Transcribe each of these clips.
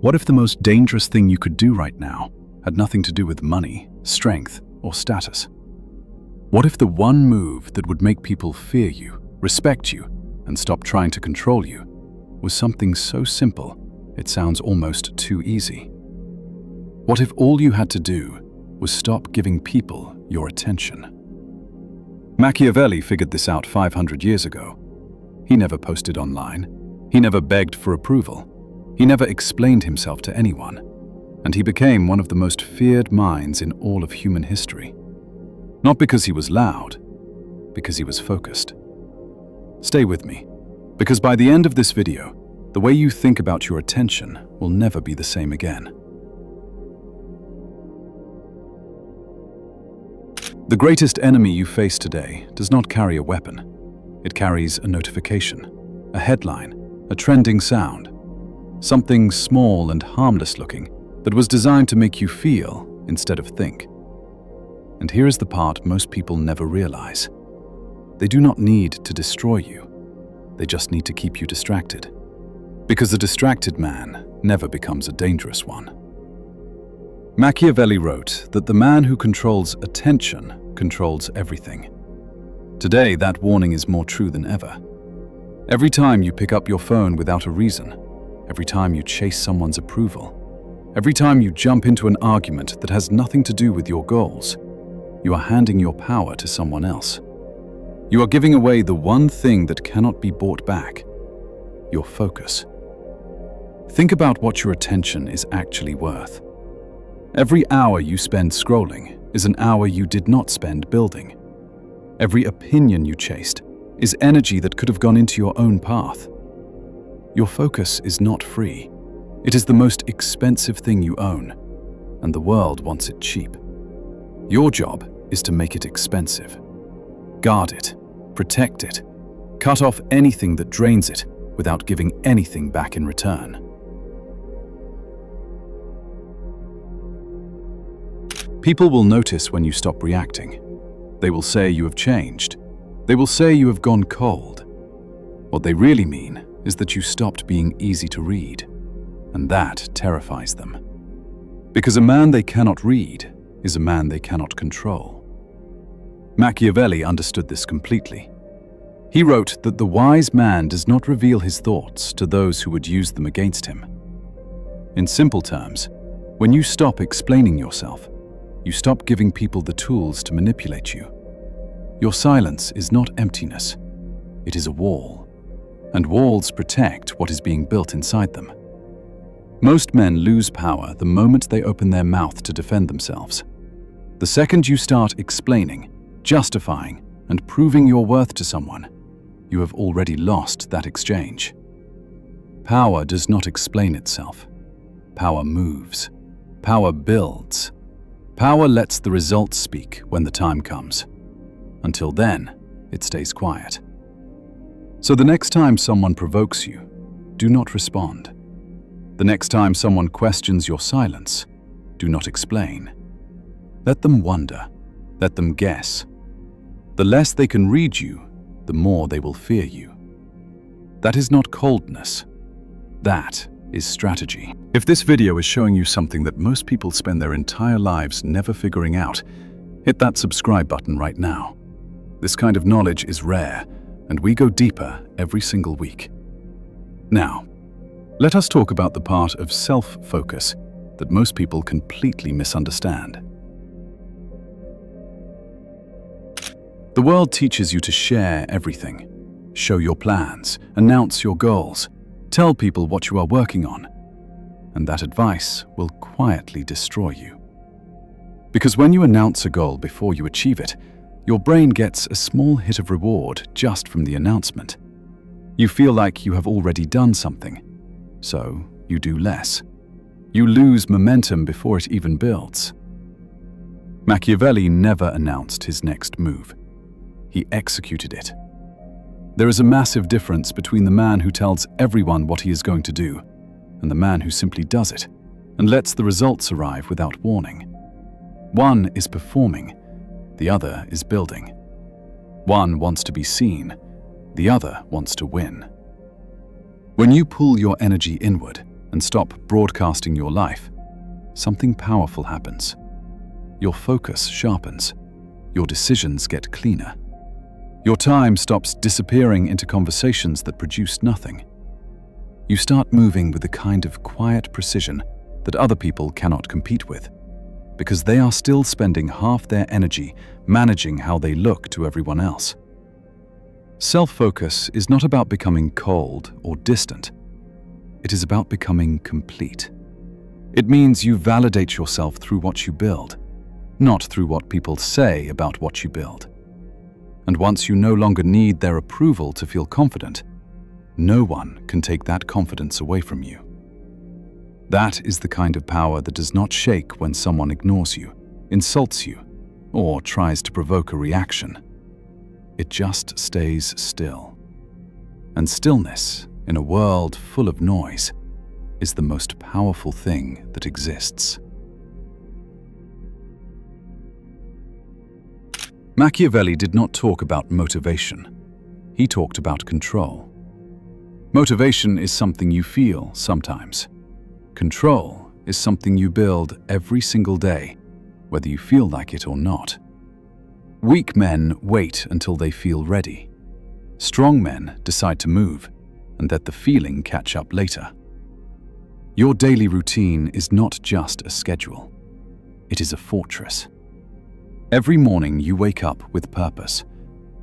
What if the most dangerous thing you could do right now had nothing to do with money, strength, or status? What if the one move that would make people fear you, respect you, and stop trying to control you was something so simple it sounds almost too easy? What if all you had to do was stop giving people your attention? Machiavelli figured this out 500 years ago. He never posted online. He never begged for approval. He never explained himself to anyone. And he became one of the most feared minds in all of human history. Not because he was loud, because he was focused. Stay with me, because by the end of this video, the way you think about your attention will never be the same again. The greatest enemy you face today does not carry a weapon. It carries a notification, a headline, a trending sound, something small and harmless looking that was designed to make you feel instead of think. And here is the part most people never realize. They do not need to destroy you. They just need to keep you distracted. Because a distracted man never becomes a dangerous one. Machiavelli wrote that the man who controls attention controls everything. Today, that warning is more true than ever. Every time you pick up your phone without a reason, every time you chase someone's approval, every time you jump into an argument that has nothing to do with your goals, you are handing your power to someone else. You are giving away the one thing that cannot be bought back, your focus. Think about what your attention is actually worth. Every hour you spend scrolling is an hour you did not spend building. Every opinion you chased is energy that could have gone into your own path. Your focus is not free. It is the most expensive thing you own, and the world wants it cheap. Your job is to make it expensive. Guard it, protect it, cut off anything that drains it without giving anything back in return. People will notice when you stop reacting. They will say you have changed. They will say you have gone cold. What they really mean is that you stopped being easy to read, and that terrifies them. Because a man they cannot read is a man they cannot control. Machiavelli understood this completely. He wrote that the wise man does not reveal his thoughts to those who would use them against him. In simple terms, when you stop explaining yourself, you stop giving people the tools to manipulate you. Your silence is not emptiness. It is a wall. And walls protect what is being built inside them. Most men lose power the moment they open their mouth to defend themselves. The second you start explaining, justifying, and proving your worth to someone, you have already lost that exchange. Power does not explain itself. Power moves. Power builds. Power lets the results speak when the time comes. Until then, it stays quiet. So the next time someone provokes you, do not respond. The next time someone questions your silence, do not explain. Let them wonder. Let them guess. The less they can read you, the more they will fear you. That is not coldness. That is strategy. If this video is showing you something that most people spend their entire lives never figuring out, hit that subscribe button right now. This kind of knowledge is rare, and we go deeper every single week. Now, let us talk about the part of self-focus that most people completely misunderstand. The world teaches you to share everything, show your plans, announce your goals, tell people what you are working on, and that advice will quietly destroy you. Because when you announce a goal before you achieve it, your brain gets a small hit of reward just from the announcement. You feel like you have already done something, so you do less. You lose momentum before it even builds. Machiavelli never announced his next move. He executed it. There is a massive difference between the man who tells everyone what he is going to do and the man who simply does it and lets the results arrive without warning. One is performing, the other is building. One wants to be seen, the other wants to win. When you pull your energy inward and stop broadcasting your life, something powerful happens. Your focus sharpens. Your decisions get cleaner. Your time stops disappearing into conversations that produce nothing. You start moving with a kind of quiet precision that other people cannot compete with, because they are still spending half their energy managing how they look to everyone else. Self-focus is not about becoming cold or distant. It is about becoming complete. It means you validate yourself through what you build, not through what people say about what you build. And once you no longer need their approval to feel confident, no one can take that confidence away from you. That is the kind of power that does not shake when someone ignores you, insults you, or tries to provoke a reaction. It just stays still. And stillness, in a world full of noise, is the most powerful thing that exists. Machiavelli did not talk about motivation. He talked about control. Motivation is something you feel sometimes. Control is something you build every single day, whether you feel like it or not. Weak men wait until they feel ready. Strong men decide to move and let the feeling catch up later. Your daily routine is not just a schedule. It is a fortress. Every morning you wake up with purpose.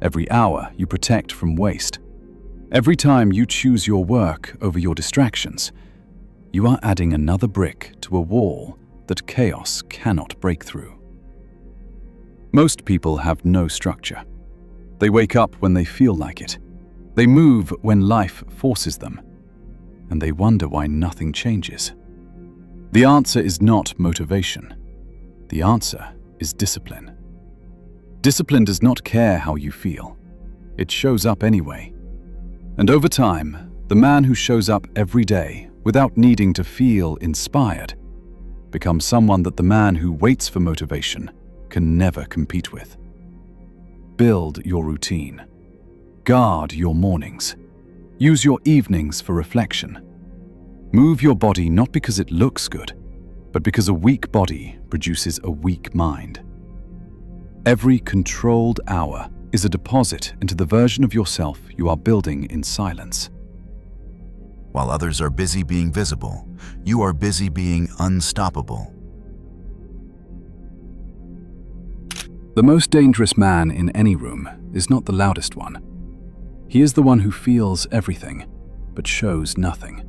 Every hour you protect from waste. Every time you choose your work over your distractions, you are adding another brick to a wall that chaos cannot break through. Most people have no structure. They wake up when they feel like it. They move when life forces them. And they wonder why nothing changes. The answer is not motivation. The answer is discipline. Discipline does not care how you feel. It shows up anyway. And over time, the man who shows up every day without needing to feel inspired becomes someone that the man who waits for motivation can never compete with. Build your routine. Guard your mornings. Use your evenings for reflection. Move your body not because it looks good, but because a weak body produces a weak mind. Every controlled hour is a deposit into the version of yourself you are building in silence. While others are busy being visible, you are busy being unstoppable. The most dangerous man in any room is not the loudest one. He is the one who feels everything, but shows nothing.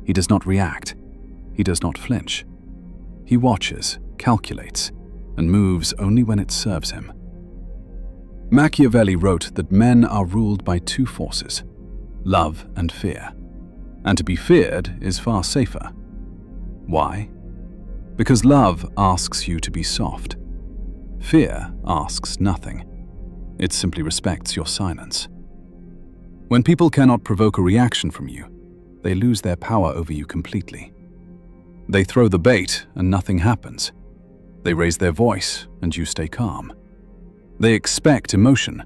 He does not react. He does not flinch. He watches, calculates, and moves only when it serves him. Machiavelli wrote that men are ruled by two forces, love and fear. And to be feared is far safer. Why? Because love asks you to be soft. Fear asks nothing. It simply respects your silence. When people cannot provoke a reaction from you, they lose their power over you completely. They throw the bait and nothing happens. They raise their voice and you stay calm. They expect emotion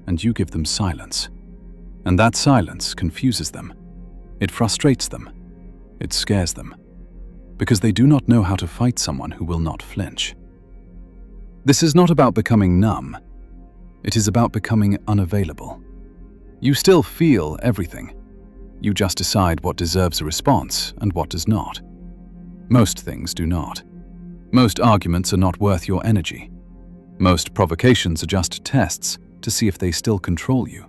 and you give them silence. And that silence confuses them. It frustrates them. It scares them. Because they do not know how to fight someone who will not flinch. This is not about becoming numb. It is about becoming unavailable. You still feel everything. You just decide what deserves a response and what does not. Most things do not. Most arguments are not worth your energy. Most provocations are just tests to see if they still control you.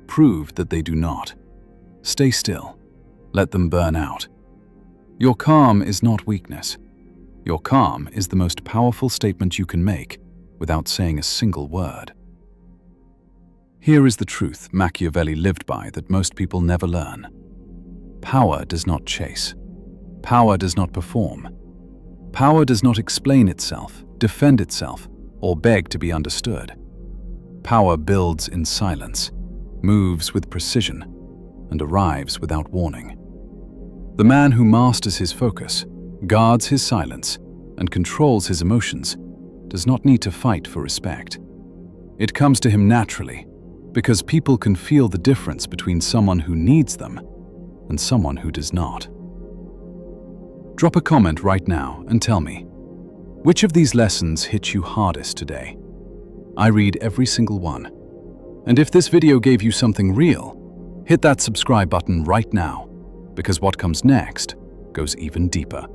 Prove that they do not. Stay still. Let them burn out. Your calm is not weakness. Your calm is the most powerful statement you can make without saying a single word. Here is the truth Machiavelli lived by that most people never learn. Power does not chase. Power does not perform. Power does not explain itself, defend itself, or beg to be understood. Power builds in silence, moves with precision, and arrives without warning. The man who masters his focus, guards his silence, and controls his emotions does not need to fight for respect. It comes to him naturally, because people can feel the difference between someone who needs them and someone who does not. Drop a comment right now and tell me, which of these lessons hit you hardest today? I read every single one. And if this video gave you something real, hit that subscribe button right now, because what comes next goes even deeper.